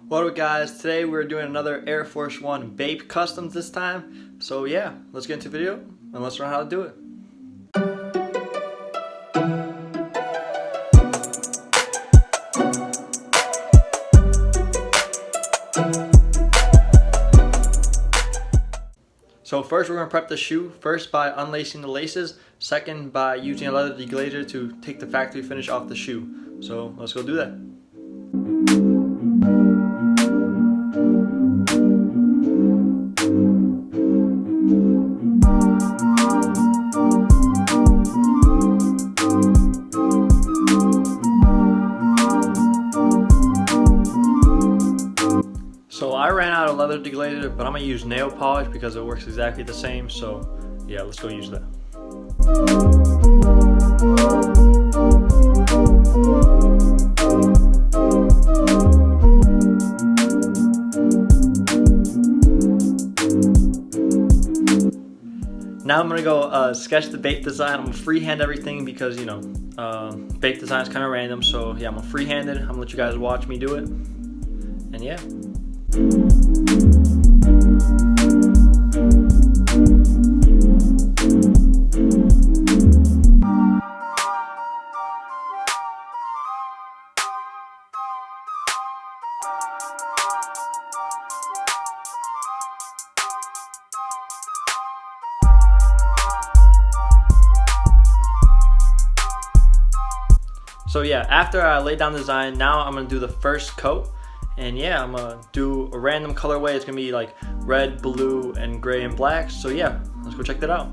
What up guys, today we're doing another Air Force One Bape customs this time. So yeah, let's get into the video and let's learn how to do it. So first we're going to prep the shoe, first by unlacing the laces, second by using a leather deglazer to take the factory finish off the shoe. So let's go do that. So I ran out of leather deglazer, but I'm going to use nail polish because it works exactly the same. So yeah, let's go use that. Now I'm going to go sketch the Bape design. I'm going to freehand everything because, you know, Bape design is kind of random. So yeah, I'm going to freehand it. I'm going to let you guys watch me do it. And yeah. So yeah, after I lay down the design, now I'm gonna do the first coat. And yeah, I'm gonna do a random colorway. It's gonna be like red, blue, and gray and black. So yeah, let's go check that out.